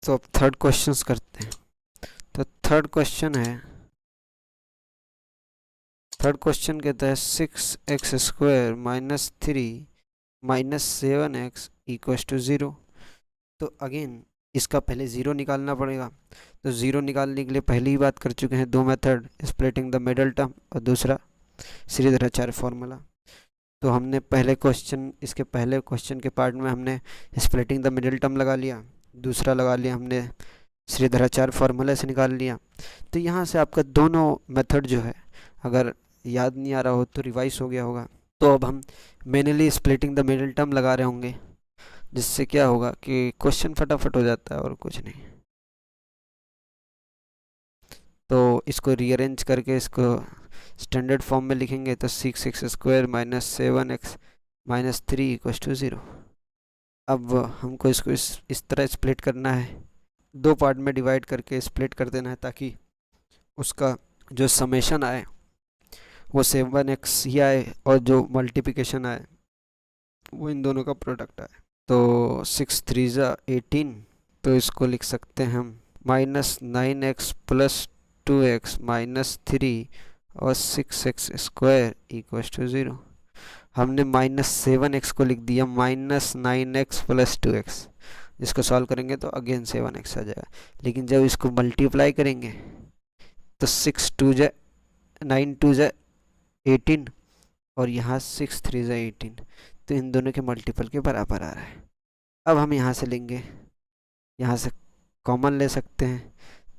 तो अब third question करते हैं। तो थर्ड क्वेश्चन कहता है 6x² minus 3 minus 7x equals to 0। तो अगेन इसका पहले ज़ीरो निकालना पड़ेगा। तो ज़ीरो निकालने के लिए पहली ही बात कर चुके हैं, दो method, splitting the middle term और दूसरा श्रीधराचार्य फॉर्मूला। तो हमने इसके पहले क्वेश्चन के पार्ट में हमने स्प्लिटिंग द मिडल टर्म लगा लिया, दूसरा लगा लिया हमने श्रीधराचार्य फॉर्मूला से निकाल लिया। तो यहाँ से आपका दोनों मेथड जो है, अगर याद नहीं आ रहा हो तो रिवाइज हो गया होगा। तो अब हम manually splitting the middle term लगा रहे होंगे, जिससे क्या होगा कि क्वेश्चन फटाफट हो जाता है और कुछ नहीं। तो इसको रीअरेंज करके इसको स्टैंडर्ड फॉर्म में लिखेंगे तो 6x² minus 7x minus 3 equals to 0। अब हमको इसको इस तरह स्प्लिट करना है, दो पार्ट में डिवाइड करके स्प्लिट कर देना है, ताकि उसका जो समेशन आए वो 7x ही आए और जो मल्टीप्लिकेशन आए वो इन दोनों का प्रोडक्ट आए। तो 6 3 ज़ा 18, तो इसको लिख सकते हैं हम minus 9x plus 2x minus 3 और 6x² इक्वस टू 0। हमने माइनस 7x को लिख दिया माइनस 9x प्लस 2x। इसको सॉल्व करेंगे तो अगेन 7x आ जाएगा, लेकिन जब इसको मल्टीप्लाई करेंगे तो 6 2 ज़ा 9 2 ज़ा 18 और यहाँ 6 3 ज़ा 18, तो इन दोनों के मल्टीपल के बराबर आ रहा है। अब हम यहाँ से लेंगे, यहाँ से कॉमन ले सकते हैं।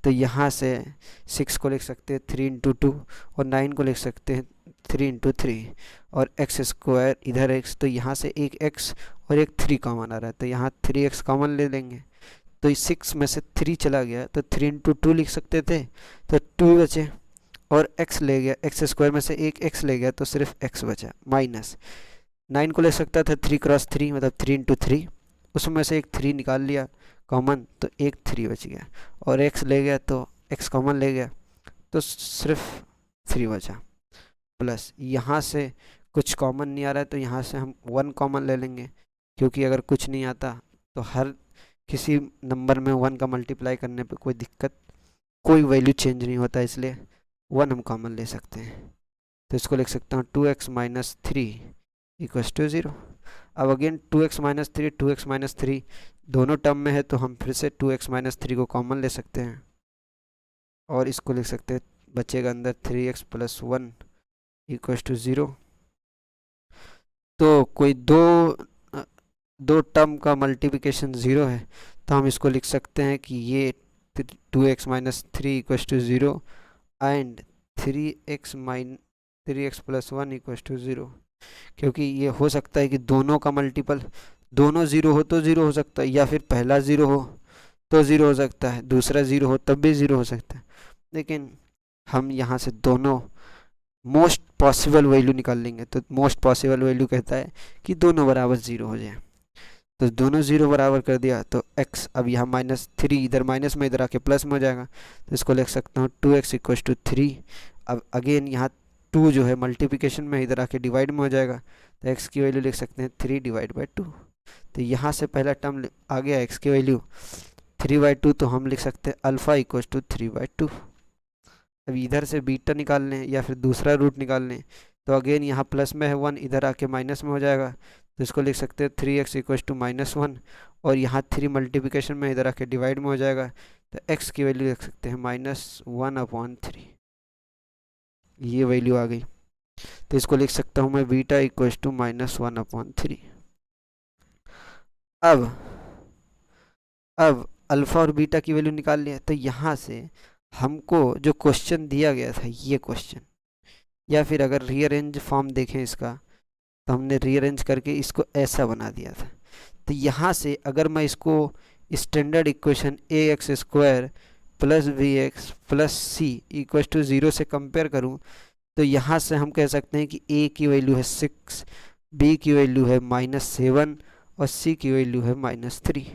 तो यहाँ से 6 को लिख सकते हैं 3 इंटू 2 और 9 को लिख सकते हैं 3 इंटू 3 और x² इधर x, तो यहाँ से एक x और एक 3 कॉमन आ रहा है, तो यहाँ 3x कॉमन ले लेंगे। तो 6 में से 3 चला गया तो 3 इंटू 2 लिख सकते थे, तो 2 बचे और x ले गया, x² में से एक x ले गया तो सिर्फ x बचा। माइनस 9 को ले सकता था 3 क्रॉस 3 मतलब 3 इंटू 3, उसमें से एक 3 निकाल लिया कॉमन तो एक 3 बच गया, और x ले गया तो x कॉमन ले गया तो सिर्फ 3 बचा। प्लस यहाँ से कुछ कॉमन नहीं आ रहा है तो यहाँ से हम 1 कॉमन ले लेंगे, क्योंकि अगर कुछ नहीं आता तो हर किसी नंबर में 1 का मल्टीप्लाई करने पे कोई दिक्कत, कोई वैल्यू चेंज नहीं होता, इसलिए 1 हम कॉमन ले सकते हैं। तो इसको लिख सकता हूँ 2x माइनस 3 इक्वस टू 0। अब अगेन 2x माइनस 3 दोनों टर्म में है, तो हम फिर से 2x माइनस 3 को कॉमन ले सकते हैं और इसको लिख सकते हैं, बचेगा अंदर 3x प्लस 1 इक्वस टू 0। तो कोई दो टर्म का मल्टीप्लिकेशन 0 है, तो हम इसको लिख सकते हैं कि ये 2x minus 3 equals to 0 and 3x plus 1 equals to 0, क्योंकि ये हो सकता है कि दोनों का मल्टीपल दोनों 0 हो तो 0 हो सकता है, या फिर पहला 0 हो तो 0 हो सकता है, दूसरा 0 हो तब भी 0 हो सकता है। लेकिन हम यहाँ से दोनों मोस्ट पॉसिबल वैल्यू निकाल लेंगे। तो मोस्ट पॉसिबल वैल्यू कहता है कि दोनों बराबर 0 हो जाए, तो दोनों 0 बराबर कर दिया तो x, अब यहाँ माइनस 3 इधर माइनस में इधर आके प्लस में हो जाएगा, तो इसको लिख सकता हूँ 2x इक्वस टू 3। अब अगेन यहाँ 2 जो है मल्टीप्लिकेशन में इधर आके डिवाइड में हो जाएगा, तो x की वैल्यू लिख सकते हैं 3 डिवाइड बाई 2। तो यहाँ से पहला टर्म आ गया x की वैल्यू 3/2, तो हम लिख सकते हैं अल्फ़ा इक्वस टू 3/2। अब इधर से बीटा निकाल लें या फिर दूसरा रूट निकाल लें, तो अगेन यहाँ प्लस में है 1, इधर आके माइनस में हो जाएगा, तो इसको लिख सकते हैं 3x इक्वस टू माइनस 1 और यहाँ 3 मल्टीप्लिकेशन में इधर आके डिवाइड में हो जाएगा, तो x की वैल्यू लिख सकते हैं -1/3। ये वैल्यू आ गई, तो इसको लिख सकता हूँ मैं बीटा इक्वस टू -1/3। अब अल्फ़ा और बीटा की वैल्यू निकाल लिया, तो यहाँ से हमको जो क्वेश्चन दिया गया था, ये क्वेश्चन, या फिर अगर रीअरेंज फॉर्म देखें इसका, तो हमने रीअरेंज करके इसको ऐसा बना दिया था। तो यहाँ से अगर मैं इसको standard equation ax² plus bx plus c equals to 0 से कंपेयर करूँ, तो यहाँ से हम कह सकते हैं कि a की वैल्यू है 6, b की वैल्यू है -7 और c की वैल्यू है -3।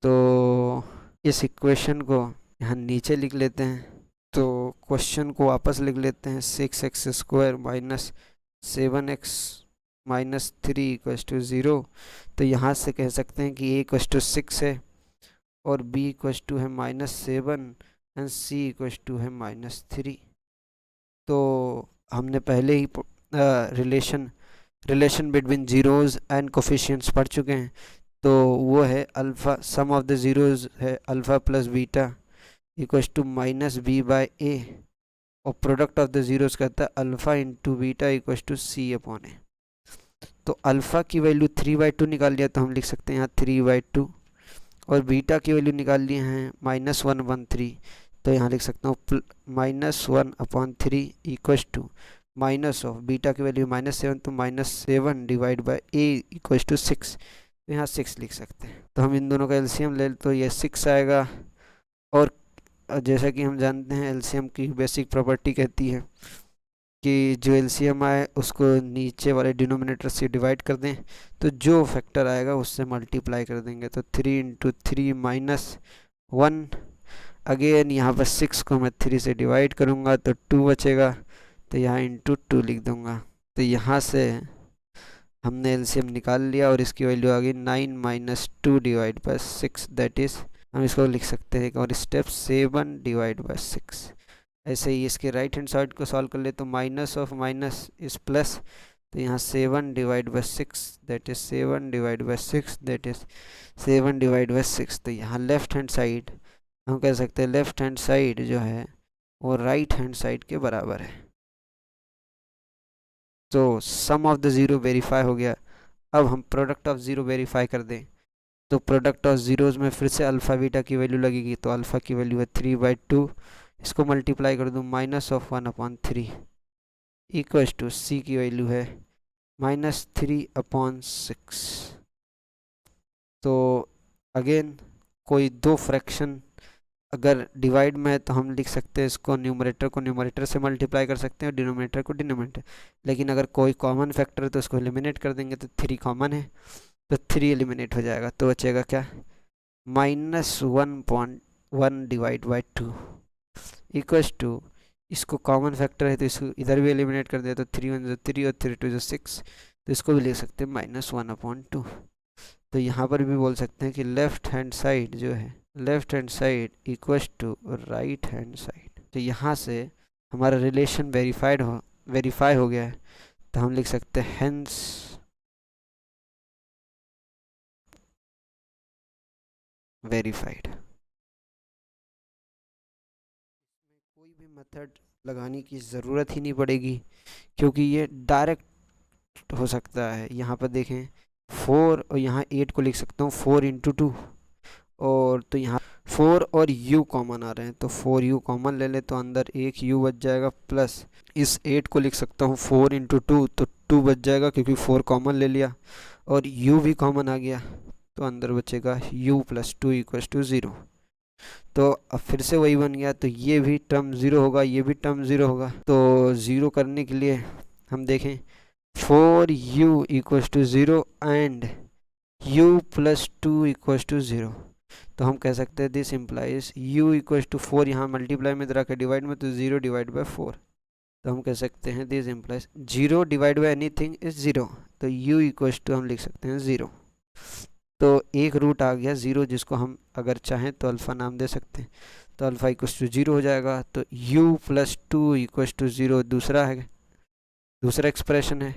तो इस इक्वेशन को यहाँ नीचे लिख लेते हैं, तो क्वेश्चन को वापस लिख लेते हैं 6x² minus 7x minus 3 equals to 0। तो यहाँ से कह सकते हैं कि a इक्वस टू 6 है और b इक्वस टू है -7 एंड c इक्वस टू है -3। तो हमने पहले ही relation between zeros and coefficients पढ़ चुके हैं। तो वो है alpha, sum of the zeros है alpha plus beta equals to -b/a, और प्रोडक्ट ऑफ द ज़ीरोज़ कहता है alpha into beta equals to c/a। तो अल्फ़ा की वैल्यू 3/2 निकाल लिया तो हम लिख सकते हैं यहाँ 3/2, और बीटा की वैल्यू निकाल लिए हैं -1/3, तो यहाँ लिख सकता हूँ -1/3 equals to minus of beta की वैल्यू -7, तो -7 divide by a equals to 6, तो यहाँ 6 लिख सकते हैं। तो हम इन दोनों का एलसीएम ले तो ये 6 आएगा। और जैसा कि हम जानते हैं एलसीएम की बेसिक प्रॉपर्टी कहती है कि जो एलसीएम आए उसको नीचे वाले डिनोमिनेटर से डिवाइड कर दें, तो जो फैक्टर आएगा उससे मल्टीप्लाई कर देंगे। तो 3 इंटू 3 -1, अगेन यहाँ पर 6 को मैं 3 से डिवाइड करूँगा तो 2 बचेगा, तो यहाँ इंटू 2 लिख दूँगा। तो यहाँ से हमने एलसीएम निकाल लिया और इसकी वैल्यू आ गई 9 - 2 डिवाइड बाई 6, दैट इज़ हम इसको लिख सकते हैं और स्टेप 7 डिवाइड बाई 6। ऐसे ही इसके राइट हैंड साइड को सॉल्व कर ले तो minus of minus is plus, तो यहाँ 7 divide by 6 that is 7 divide by 6 that is 7 divide by 6। तो यहाँ लेफ्ट हैंड साइड हम कह सकते हैं लेफ्ट हैंड साइड जो है वो राइट हैंड साइड के बराबर है। तो sum of the zero verify हो गया। अब हम प्रोडक्ट ऑफ ज़ीरो वेरीफाई कर दें तो प्रोडक्ट ऑफ ज़ीरोज़ में फिर से अल्फ़ा बीटा की वैल्यू लगेगी, तो अल्फ़ा की वैल्यू है 3/2, इसको मल्टीप्लाई कर दूँ -1/3 इक्वल्स टू c की वैल्यू है -3/6। तो अगेन कोई दो फ्रैक्शन अगर डिवाइड में है तो हम लिख सकते हैं इसको न्यूमरेटर को न्यूमरेटर से मल्टीप्लाई कर सकते हैं और डिनोमिनेटर को डिनोमिनेटर। लेकिन अगर कोई कॉमन फैक्टर है तो उसको एलिमिनेट कर देंगे, तो 3 कॉमन है तो 3 एलिमिनेट हो जाएगा, तो बचेगा क्या -1.1 डिवाइड बाई 2 इक्वल्स टू, इसको कॉमन फैक्टर है तो इसको इधर भी एलिमिनेट कर दिया तो 3 1 3 और 3 2 6, तो इसको भी लिख सकते हैं -1/2। तो यहाँ पर भी बोल सकते हैं कि लेफ्ट हैंड साइड जो है left hand side equals to right hand side. तो यहाँ से हमारा रिलेशन वेरीफाई हो गया है, तो हम लिख सकते हैं हेंस वेरीफाइड। कोई भी मेथड लगाने की ज़रूरत ही नहीं पड़ेगी क्योंकि ये डायरेक्ट हो सकता है। यहाँ पर देखें 4 और यहाँ 8 को लिख सकता हूँ 4 इंटू 2, और तो यहाँ 4 और u कॉमन आ रहे हैं तो 4u कॉमन ले ले तो अंदर एक u बच जाएगा, प्लस इस 8 को लिख सकता हूँ 4 इंटू 2, तो 2 बच जाएगा क्योंकि 4 कॉमन ले लिया, और u भी कॉमन आ गया तो अंदर बचेगा u प्लस 2 इक्वल्स टू 0। तो अब फिर से वही बन गया, तो ये भी टर्म 0 होगा, ये भी टर्म 0 होगा। तो 0 करने के लिए हम देखें 4u equals to 0 and u plus 2 equals to 0, तो हम कह सकते हैं this implies u equals to 4, यहाँ मल्टीप्लाई में रखा डिवाइड में तो 0 डिवाइड बाई 4, तो हम कह सकते हैं this implies 0 divide by anything is 0, तो u इक्वल्स टू हम लिख सकते हैं 0। तो एक रूट आ गया 0 जिसको हम अगर चाहें तो अल्फ़ा नाम दे सकते हैं, तो अल्फ़ा इक्वल्स टू 0 हो जाएगा। तो u प्लस 2 इक्वल्स टू 0 दूसरा एक्सप्रेशन है।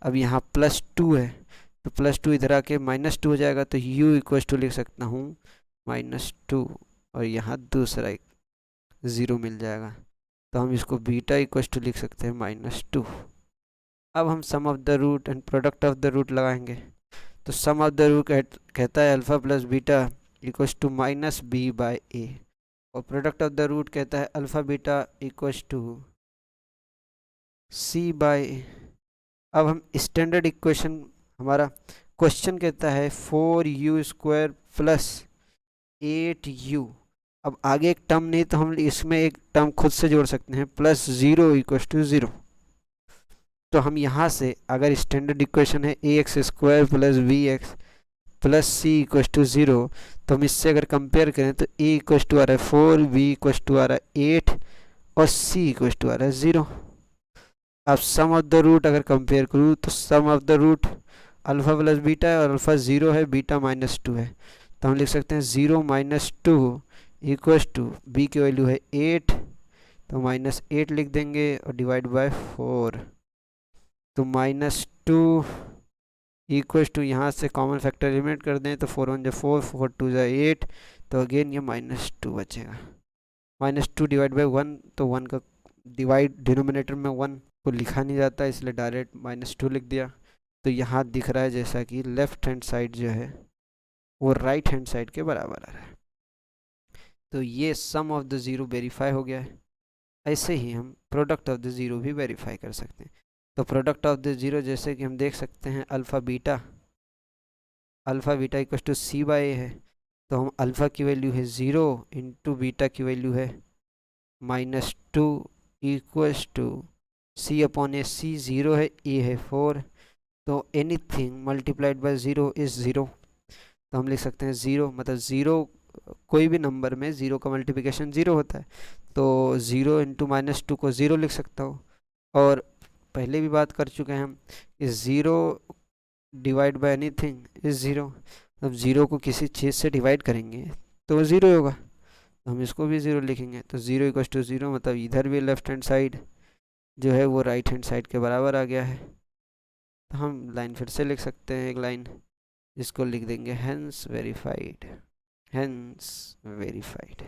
अब यहाँ प्लस 2 है तो प्लस 2 इधर आके -2 हो जाएगा, तो u इक्वल्स टू लिख सकता हूँ -2, और यहाँ दूसरा एक 0 मिल जाएगा, तो हम इसको बीटा इक्वल्स टू लिख सकते हैं -2। अब हम sum of the root and product of the root लगाएंगे, तो सम ऑफ द रूट कहता है alpha plus beta equals to -b/a, और प्रोडक्ट ऑफ द रूट कहता है alpha beta equals to c/a। अब हम स्टैंडर्ड इक्वेशन, हमारा क्वेश्चन कहता है 4u² प्लस 8u, अब आगे एक टर्म नहीं तो हम इसमें एक टर्म खुद से जोड़ सकते हैं प्लस 0 इक्वल्स टू 0। तो हम यहाँ से अगर स्टैंडर्ड इक्वेशन है ax² plus bx plus c equals to 0, तो हम इससे अगर कंपेयर करें तो a इक्वल्स टू आ रहा है 4, b इक्वल्स टू आ रहा है 8 और c इक्वल्स टू आ रहा है 0। अब सम ऑफ द रूट अगर कंपेयर करूँ तो sum of the root alpha plus beta है और अल्फ़ा 0 है, बीटा -2 है, तो हम लिख सकते हैं 0 माइनस 2 इक्वस टू, बी की वैल्यू है 8, तो -8 लिख देंगे और डिवाइड बाय 4। तो -2 इक्वस टू, यहाँ से कॉमन फैक्टर एलिमिनेट कर दें तो 4 1 जा 4, 4 2 जा 8, तो अगेन ये -2 बचेगा। -2 डिवाइड बाई 1, तो 1 का डिवाइड डिनोमिनेटर में 1 को लिखा नहीं जाता, इसलिए डायरेक्ट -2 लिख दिया। तो यहाँ दिख रहा है जैसा कि लेफ्ट हैंड साइड जो है वो राइट हैंड साइड के बराबर आ रहा है। तो ये सम ऑफ द ज़ीरो वेरीफाई हो गया है। ऐसे ही हम प्रोडक्ट ऑफ द ज़ीरो भी वेरीफाई कर सकते हैं। तो प्रोडक्ट ऑफ द ज़ीरो जैसे कि हम देख सकते हैं alpha beta equal to C by A है, तो हम अल्फ़ा की वैल्यू है 0 इंटू बीटा की वैल्यू है -2 इक्वल्स टू सी अपॉन ए, सी 0 है, ए है 4, तो एनीथिंग मल्टीप्लाइड बाय 0 इज़ 0। तो हम लिख सकते हैं 0 मतलब 0, कोई भी नंबर में 0 का मल्टीप्लिकेशन 0 होता है, तो 0 इंटू -2 को 0 लिख सकता हूँ। और पहले भी बात कर चुके हैं हम, इस 0 डिवाइड बाय एनीथिंग इज़ 0। अब 0 को किसी चीज़ से डिवाइड करेंगे तो वो 0 होगा, तो हम इसको भी 0 लिखेंगे। तो 0 इक्वल टू 0 मतलब इधर भी लेफ्ट हैंड साइड जो है वो राइट हैंड साइड के बराबर आ गया है। तो हम लाइन फिर से लिख सकते हैं, एक लाइन जिसको लिख देंगे हेंस वेरीफाइड, हेंस वेरीफाइड।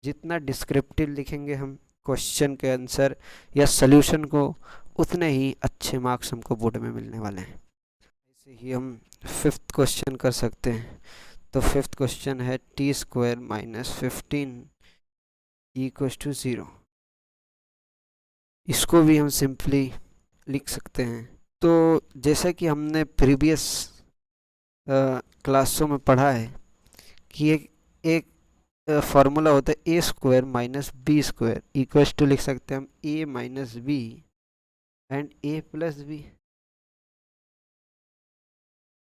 जितना डिस्क्रिप्टिव लिखेंगे हम क्वेश्चन के आंसर या सॉल्यूशन को, उतने ही अच्छे मार्क्स हमको बोर्ड में मिलने वाले हैं। ऐसे ही हम फिफ्थ क्वेश्चन कर सकते हैं। तो फिफ्थ क्वेश्चन है T square minus 15 equal to 0। इसको भी हम सिंपली लिख सकते हैं। तो जैसा कि हमने प्रीवियस क्लासों में पढ़ा है कि एक फार्मूला होता है A square minus B square equals to, लिख सकते हैं हम A minus B and A plus B.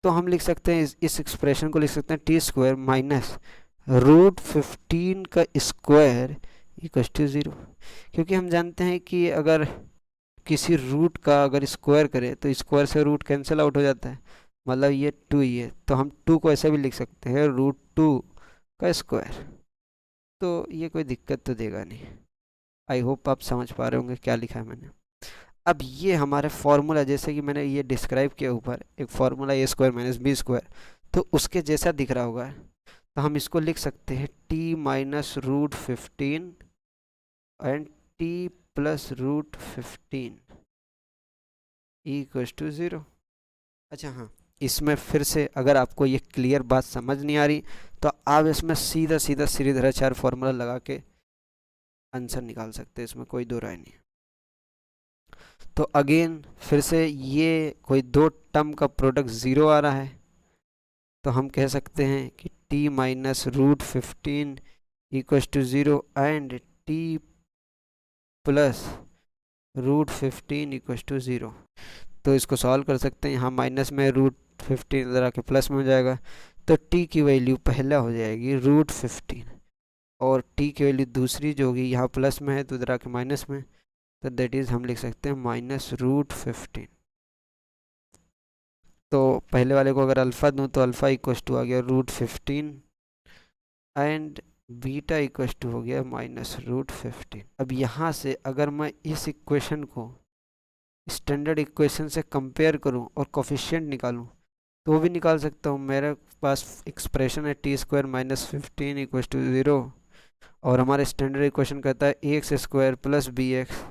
तो हम लिख सकते हैं इस एक्सप्रेशन को लिख सकते हैं टी स्क्वायर माइनस √15 का स्क्वायर इक्वल्स टू 0, क्योंकि हम जानते हैं कि अगर किसी रूट का अगर स्क्वायर करें तो स्क्वायर से रूट कैंसिल आउट हो जाता है, मतलब ये 2 ही है, तो हम 2 को ऐसे भी लिख सकते हैं √2 का स्क्वायर। तो ये कोई दिक्कत तो देगा नहीं। आई होप आप समझ पा रहे होंगे क्या लिखा है मैंने। अब ये हमारे फॉर्मूला, जैसे कि मैंने ये डिस्क्राइब किया ऊपर, एक फार्मूला ए स्क्वायर माइनस बी स्क्वायर, तो उसके जैसा दिख रहा होगा, तो हम इसको लिख सकते हैं T minus √15 and T plus √15 equals to 0। अच्छा हाँ, इसमें फिर से अगर आपको ये क्लियर बात समझ नहीं आ रही तो आप इसमें सीधा सीधा श्रीधराचार्य फार्मूला लगा के आंसर निकाल सकते हैं, इसमें कोई दो राय नहीं। तो अगेन फिर से ये कोई दो टर्म का प्रोडक्ट 0 आ रहा है, तो हम कह सकते हैं कि t minus √15 equals to 0 and t plus √15 equals to 0। तो इसको सॉल्व कर सकते हैं, यहाँ माइनस में √15 इधर आके प्लस में हो जाएगा, तो t की वैल्यू पहला हो जाएगी √15 और t की वैल्यू दूसरी जो होगी यहाँ प्लस में है तो इधर आके माइनस में, तो दैट इज़ हम लिख सकते हैं माइनस √15। तो पहले वाले को अगर अल्फ़ा दूँ तो अल्फ़ा इक्वस टू आ गया √15 एंड बीटा इक्वस टू हो गया माइनस √15। अब यहाँ से अगर मैं इस इक्वेशन को स्टैंडर्ड इक्वेशन से कंपेयर करूँ और कोफिशिएंट निकालूँ तो वो भी निकाल सकता हूँ। मेरे पास एक्सप्रेशन है T square minus 15 equals to 0 और हमारा स्टैंडर्ड इक्वेशन कहता है A X square plus B X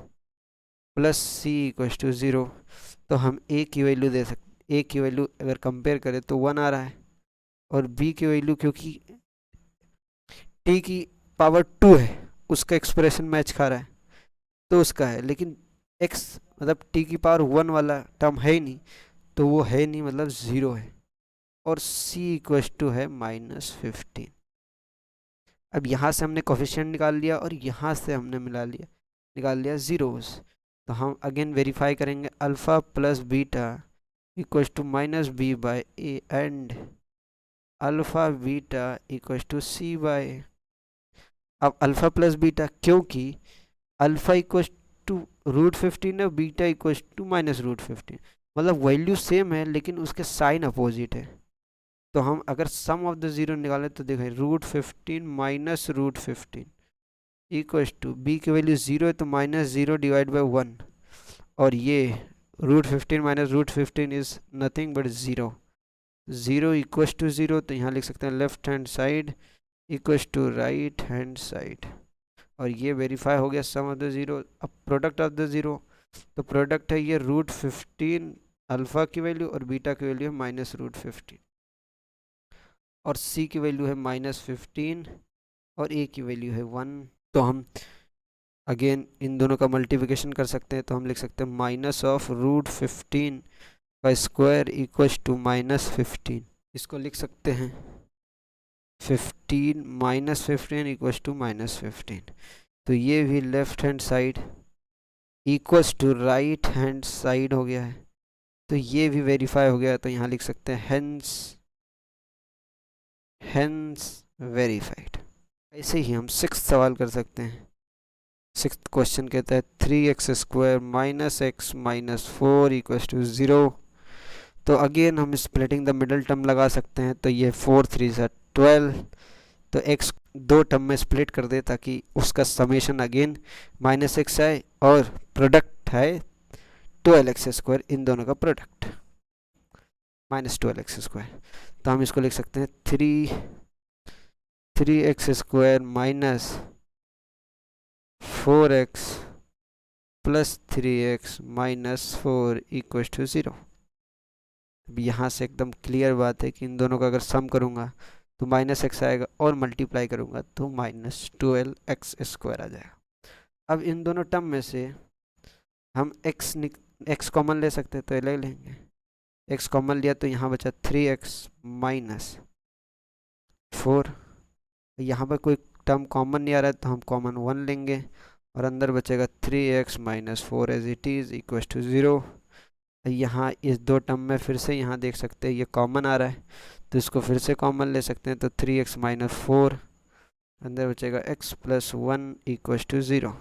plus C equals to 0। तो हम ए की वैल्यू दे सकते, ए की वैल्यू अगर कंपेयर करें तो 1 आ रहा है और बी की वैल्यू क्योंकि टी की पावर 2 है उसका एक्सप्रेशन मैच खा रहा है तो उसका है, लेकिन x मतलब टी की पावर 1 वाला टर्म है ही नहीं, तो वो है नहीं मतलब 0 है और c इक्वस टू है -15। अब यहाँ से हमने कोफिशिएंट निकाल लिया और यहाँ से हमने निकाल लिया जीरोस। तो हम अगेन वेरीफाई करेंगे alpha plus beta equals to minus B by A and alpha beta equals to C by A. अब अल्फ़ा प्लस बीटा, क्योंकि अल्फ़ा इक्वस टू √15 है, बीटा इक्वस टू माइनस √15, मतलब वैल्यू सेम है लेकिन उसके sign opposite है। तो हम अगर सम ऑफ द ज़ीरो निकालें तो देखें √15 माइनस √15 इक्वल्स टू बी की वैल्यू 0 है तो -0/1 और ये √15 minus √15 is nothing but 0 0 equals to 0 तो यहाँ लिख सकते हैं left hand side equals to right hand side और ये वेरीफाई हो गया सम ऑफ द ज़ीरो। अब प्रोडक्ट ऑफ द ज़ीरो तो प्रोडक्ट है ये √15 अल्फ़ा की वैल्यू और बीटा की वैल्यू है -√15 और सी की वैल्यू है -15 और ए की वैल्यू है 1। तो हम अगेन इन दोनों का मल्टीप्लिकेशन कर सकते हैं तो हम लिख सकते हैं -√15 का स्क्वायर इक्वल्स टू -15। इसको लिख सकते हैं 15 -15 इक्वल्स टू -15। तो ये भी left hand side equals to right hand side हो गया है तो ये भी वेरीफाई हो गया तो यहाँ लिख सकते हैं हेंस वेरीफाइड। ऐसे ही हम सिक्स्थ सवाल कर सकते हैं। सिक्स्थ क्वेश्चन कहता है 3x² - x - 4 इक्वल्स टू 0। तो अगेन हम स्प्लिटिंग द मिडल टर्म लगा सकते हैं तो ये 4 3 12 तो x दो टर्म में स्प्लिट कर दे ताकि उसका समेशन अगेन -x आए और प्रोडक्ट है 12x², इन दोनों का प्रोडक्ट -12x²। तो हम इसको लिख सकते हैं 3x² minus 4x plus 3x minus 4 equal to 0। अब यहाँ से एकदम क्लियर बात है कि इन दोनों का अगर सम करूँगा तो -x आएगा और मल्टीप्लाई करूँगा तो -12x² आ जाएगा। अब इन दोनों टर्म में से हम x कॉमन ले सकते हैं तो ले लेंगे। x कॉमन लिया तो यहाँ बचा 3x माइनस 4। यहाँ पर कोई टर्म कॉमन नहीं आ रहा है तो हम कॉमन 1 लेंगे और अंदर बचेगा 3x minus 4 as it is equal to 0। यहाँ इस दो टर्म में फिर से यहाँ देख सकते हैं ये कॉमन आ रहा है तो इसको फिर से कॉमन ले सकते हैं तो 3x माइनस 4 अंदर बचेगा x प्लस 1 इक्व टू 0।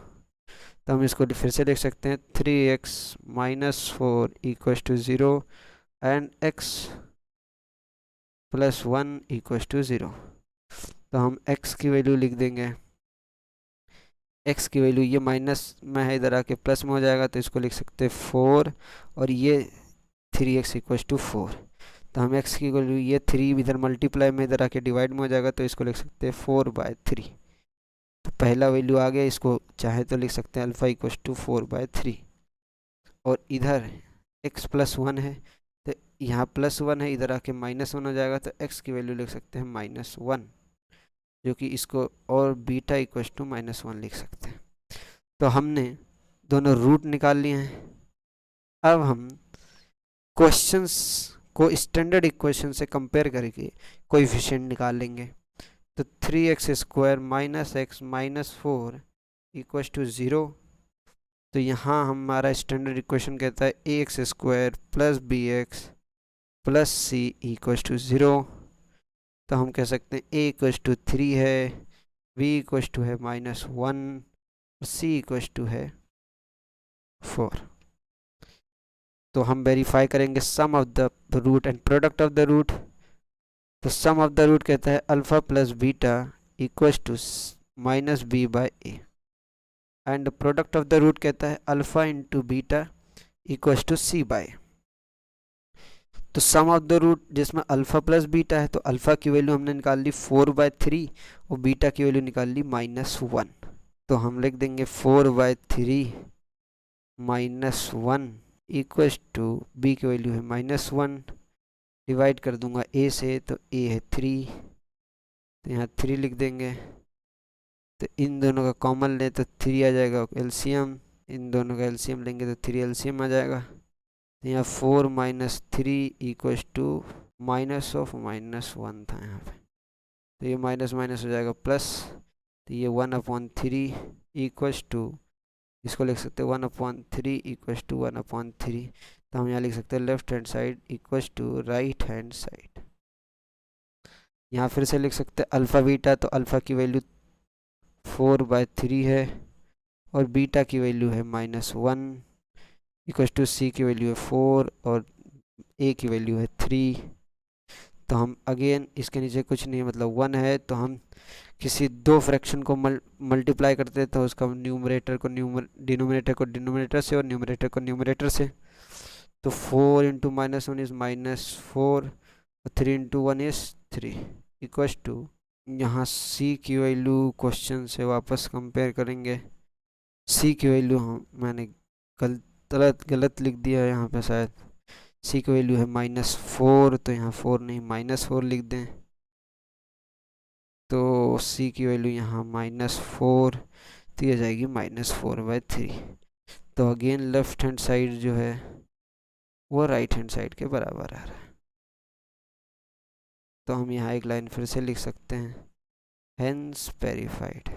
तो हम इसको फिर से लिख सकते हैं 3x minus 4 equal to 0 and x plus 1 equal to 0। तो हम x की वैल्यू लिख देंगे, x की वैल्यू ये माइनस में है इधर आके प्लस में हो जाएगा तो इसको लिख सकते हैं 4 और ये 3x इक्व टू 4। तो हम x की वैल्यू ये 3 इधर मल्टीप्लाई में इधर आके डिवाइड में हो जाएगा तो इसको लिख सकते हैं 4/3। तो पहला वैल्यू आ गया, इसको चाहे तो लिख सकते हैं अल्फ़ा इक्व टू 4/3 और इधर x प्लस 1 है तो यहाँ प्लस 1 है इधर आके -1 हो जाएगा तो x की वैल्यू लिख सकते हैं -1 जो कि इसको और बीटा इक्व टू -1 लिख सकते हैं। तो हमने दोनों रूट निकाल लिए हैं। अब हम क्वेश्चंस को स्टैंडर्ड इक्वेशन से कंपेयर करके कोएफिशिएंट निकाल लेंगे। तो 3x² minus x minus 4 equal to 0। तो यहाँ हमारा स्टैंडर्ड इक्वेशन कहता है ax² plus bx plus c equal to 0। तो हम कह सकते हैं a इक्व टू 3 है, b इक्व टू है -1 और c इक्व टू है 4। तो हम वेरीफाई करेंगे sum of the root and product of the root. तो सम ऑफ द रूट कहता है alpha plus beta equal to -b/a and product of the root कहता है alpha into beta equal to c/a। तो sum of the root जिसमें alpha plus beta है तो alpha की वैल्यू हमने निकाल ली 4/3 और बीटा की वैल्यू निकाल ली -1। तो हम लिख देंगे 4/3 -1 इक्व टू बी की वैल्यू है -1 डिवाइड कर दूंगा a से तो a है 3 तो यहाँ 3 लिख देंगे। तो इन दोनों का कॉमन लें तो 3 आ जाएगा एलसीएम, इन दोनों का एलसीएम लेंगे तो 3 एलसीएम आ जाएगा। तो यहाँ 4 - 3 इक्व टू -1 था यहाँ पे तो ये माइनस माइनस हो जाएगा प्लस। तो ये 1/3 इक्व टू इसको लिख सकते हैं 1/3 इक्व टू 1/3। तो हम यहाँ लिख सकते हैं left hand side equal to right hand side. यहाँ फिर से लिख सकते हैं अल्फ़ा बीटा तो अल्फ़ा की वैल्यू 4/3 है और बीटा की वैल्यू है -1 इक्व टू सी की वैल्यू है 4 और ए की वैल्यू है 3। तो हम अगेन इसके नीचे कुछ नहीं है, मतलब 1 है, तो हम किसी दो फ्रैक्शन को मल्टीप्लाई करते हैं तो उसका डिनोमिनेटर को डिनोमिनेटर से और न्यूमरेटर को न्यूमरेटर से। तो 4 into -1 is -4, 3 into 1 is 3 equals to, यहाँ सी की वैल्यू क्वेश्चन से वापस कंपेयर करेंगे। सी की वैल्यू मैंने गलत लिख दिया है यहाँ पे शायद। सी की वैल्यू है -4, तो यहाँ 4 नहीं -4 लिख दें। तो सी की वैल्यू यहाँ -4, तो ये जाएगी -4/3। तो अगेन लेफ्ट हैंड साइड जो है वो राइट हैंड साइड के बराबर आ रहा है। तो हम यहाँ एक लाइन फिर से लिख सकते हैं, हेंस वेरीफाइड।